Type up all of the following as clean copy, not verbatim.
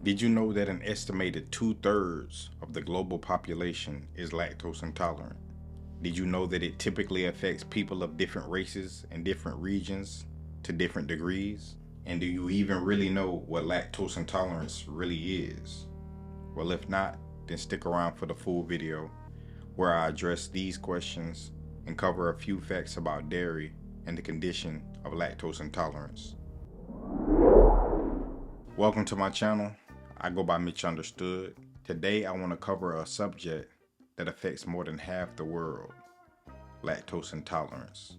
Did you know that an estimated 2/3 of the global population is lactose intolerant? Did you know that it typically affects people of different races and different regions to different degrees? And do you even really know what lactose intolerance really is? Well, if not, then stick around for the full video where I address these questions and cover a few facts about dairy and the condition of lactose intolerance. Welcome to my channel. I go by Mitchunderstood. Today I want to cover a subject that affects more than half the world: lactose intolerance.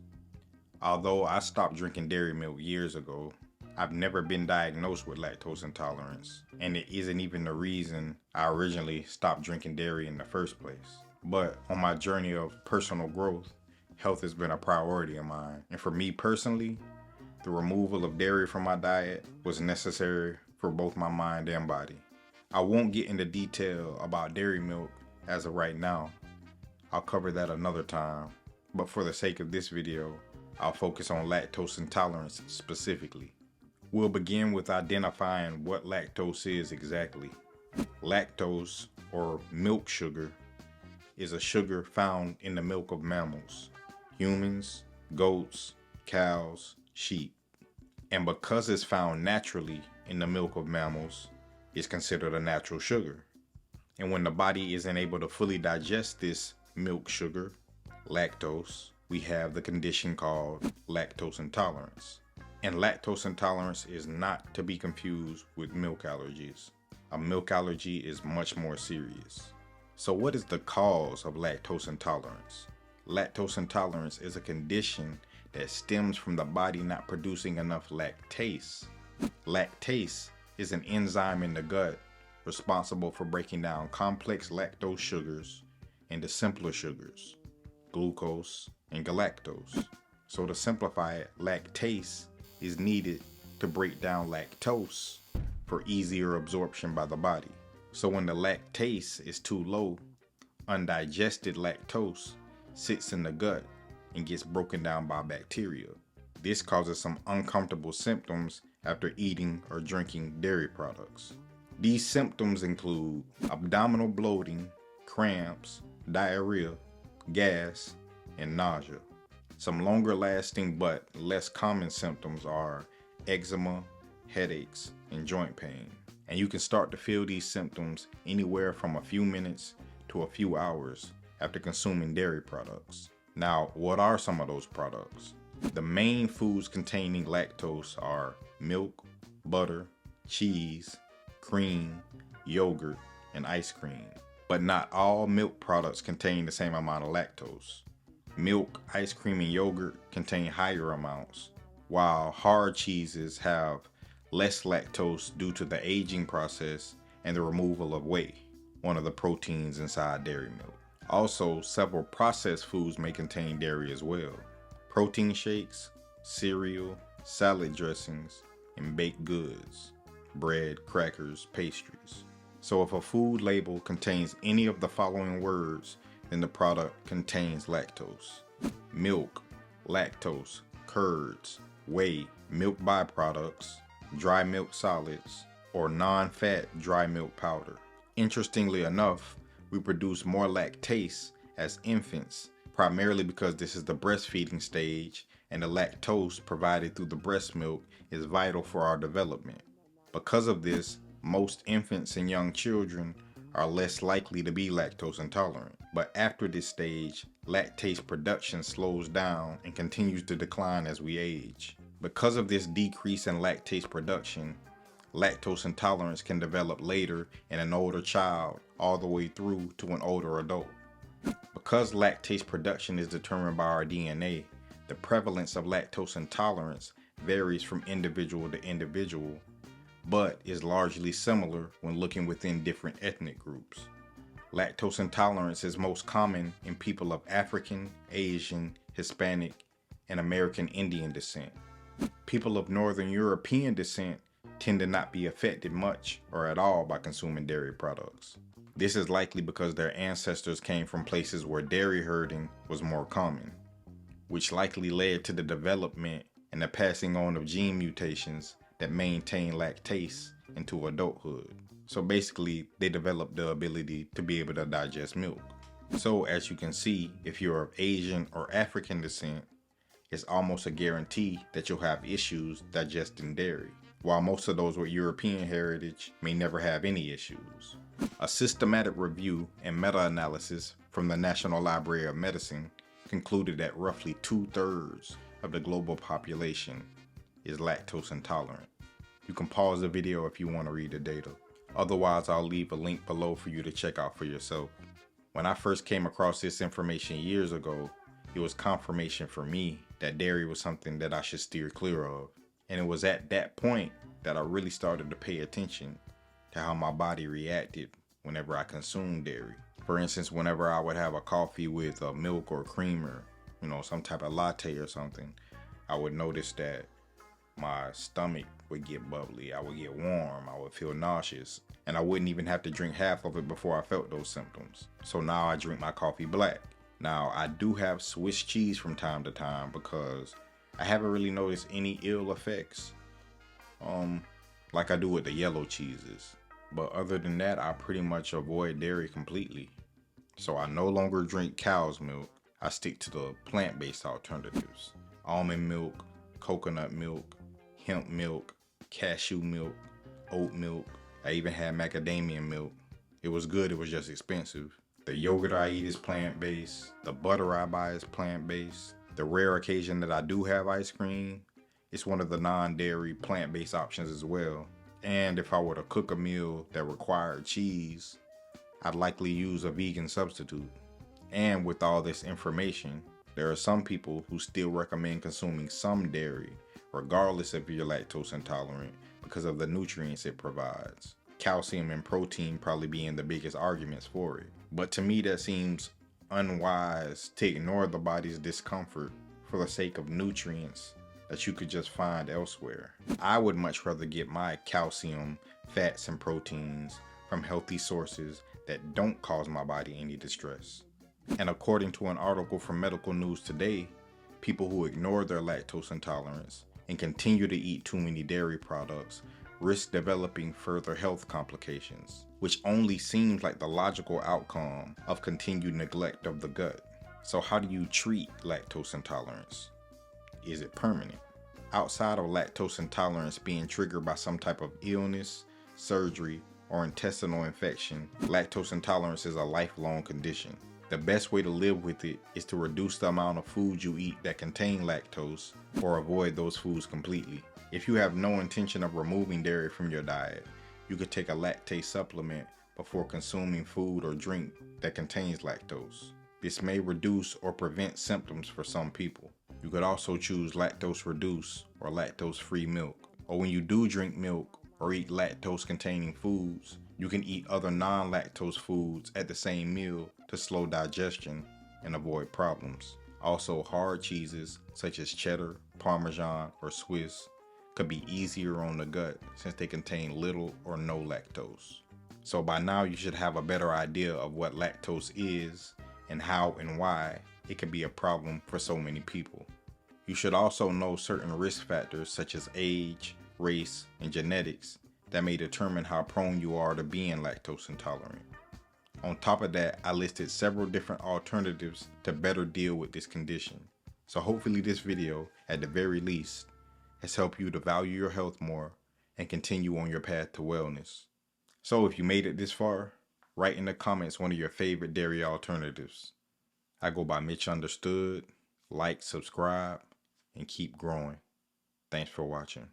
Although I stopped drinking dairy milk years ago, I've never been diagnosed with lactose intolerance, and it isn't even the reason I originally stopped drinking dairy in the first place. But on my journey of personal growth, health has been a priority of mine, and for me personally, the removal of dairy from my diet was necessary for both my mind and body. I won't get into detail about dairy milk as of right now. I'll cover that another time, but for the sake of this video, I'll focus on lactose intolerance specifically. We'll begin with identifying what lactose is exactly. Lactose, or milk sugar, is a sugar found in the milk of mammals: humans, goats, cows, sheep. And because it's found naturally in the milk of mammals, it's considered a natural sugar. And when the body isn't able to fully digest this milk sugar, lactose, we have the condition called lactose intolerance. And lactose intolerance is not to be confused with milk allergies. A milk allergy is much more serious. So what is the cause of lactose intolerance? Lactose intolerance is a condition that stems from the body not producing enough lactase. Lactase is an enzyme in the gut responsible for breaking down complex lactose sugars into simpler sugars, glucose and galactose. So to simplify it, lactase is needed to break down lactose for easier absorption by the body. So when the lactase is too low, undigested lactose sits in the gut and gets broken down by bacteria. This causes some uncomfortable symptoms after eating or drinking dairy products. These symptoms include abdominal bloating, cramps, diarrhea, gas, and nausea. Some longer lasting but less common symptoms are eczema, headaches, and joint pain. And you can start to feel these symptoms anywhere from a few minutes to a few hours after consuming dairy products. Now, what are some of those products? The main foods containing lactose are milk, butter, cheese, cream, yogurt, and ice cream. But not all milk products contain the same amount of lactose. Milk, ice cream, and yogurt contain higher amounts, while hard cheeses have less lactose due to the aging process and the removal of whey, one of the proteins inside dairy milk. Also, several processed foods may contain dairy as well: protein shakes, cereal, salad dressings, and baked goods, bread, crackers, pastries. So if a food label contains any of the following words, then the product contains lactose: milk, lactose, curds, whey, milk byproducts, dry milk solids, or non-fat dry milk powder. Interestingly enough, we produce more lactase as infants, primarily because this is the breastfeeding stage and the lactose provided through the breast milk is vital for our development. Because of this, most infants and young children are less likely to be lactose intolerant. But after this stage, lactase production slows down and continues to decline as we age. Because of this decrease in lactase production, lactose intolerance can develop later in an older child all the way through to an older adult. Because lactase production is determined by our DNA, the prevalence of lactose intolerance varies from individual to individual, but is largely similar when looking within different ethnic groups. Lactose intolerance is most common in people of African, Asian, Hispanic, and American Indian descent. People of Northern European descent tend to not be affected much or at all by consuming dairy products. This is likely because their ancestors came from places where dairy herding was more common, which likely led to the development and the passing on of gene mutations that maintain lactase into adulthood. So basically, they develop the ability to be able to digest milk. So as you can see, if you're of Asian or African descent, it's almost a guarantee that you'll have issues digesting dairy, while most of those with European heritage may never have any issues. A systematic review and meta-analysis from the National Library of Medicine concluded that roughly 2/3 of the global population is lactose intolerant. You can pause the video if you want to read the data. Otherwise, I'll leave a link below for you to check out for yourself. When I first came across this information years ago, it was confirmation for me that dairy was something that I should steer clear of. And it was at that point that I really started to pay attention to how my body reacted whenever I consumed dairy. For instance, whenever I would have a coffee with milk or creamer, some type of latte or something, I would notice that my stomach would get bubbly, I would get warm, I would feel nauseous, and I wouldn't even have to drink half of it before I felt those symptoms. So now I drink my coffee black. Now, I do have Swiss cheese from time to time because I haven't really noticed any ill effects like I do with the yellow cheeses. But other than that, I pretty much avoid dairy completely. So I no longer drink cow's milk. I stick to the plant-based alternatives. Almond milk, coconut milk, hemp milk, cashew milk, oat milk. I even had macadamia milk. It was good, it was just expensive. The yogurt I eat is plant-based. The butter I buy is plant-based. The rare occasion that I do have ice cream, it's one of the non-dairy plant-based options as well. And if I were to cook a meal that required cheese, I'd likely use a vegan substitute. And with all this information, there are some people who still recommend consuming some dairy, regardless if you're lactose intolerant, because of the nutrients it provides. Calcium and protein probably being the biggest arguments for it. But to me, that seems unwise to ignore the body's discomfort for the sake of nutrients that you could just find elsewhere. I would much rather get my calcium, fats, and proteins from healthy sources that don't cause my body any distress. And according to an article from Medical News Today, people who ignore their lactose intolerance and continue to eat too many dairy products risk developing further health complications, which only seems like the logical outcome of continued neglect of the gut. So how do you treat lactose intolerance? Is it permanent? Outside of lactose intolerance being triggered by some type of illness, surgery, or intestinal infection, lactose intolerance is a lifelong condition. The best way to live with it is to reduce the amount of food you eat that contain lactose or avoid those foods completely. If you have no intention of removing dairy from your diet, you could take a lactase supplement before consuming food or drink that contains lactose. This may reduce or prevent symptoms for some people. You could also choose lactose-reduced or lactose-free milk. Or when you do drink milk or eat lactose-containing foods, you can eat other non-lactose foods at the same meal to slow digestion and avoid problems. Also, hard cheeses such as cheddar, Parmesan, or Swiss could be easier on the gut since they contain little or no lactose. So by now you should have a better idea of what lactose is and how and why it can be a problem for so many people. You should also know certain risk factors such as age, race, and genetics that may determine how prone you are to being lactose intolerant. On top of that, I listed several different alternatives to better deal with this condition. So hopefully this video, at the very least, has helped you to value your health more and continue on your path to wellness. So if you made it this far, write in the comments one of your favorite dairy alternatives. I go by Mitchunderstood. Like, subscribe, and keep growing. Thanks for watching.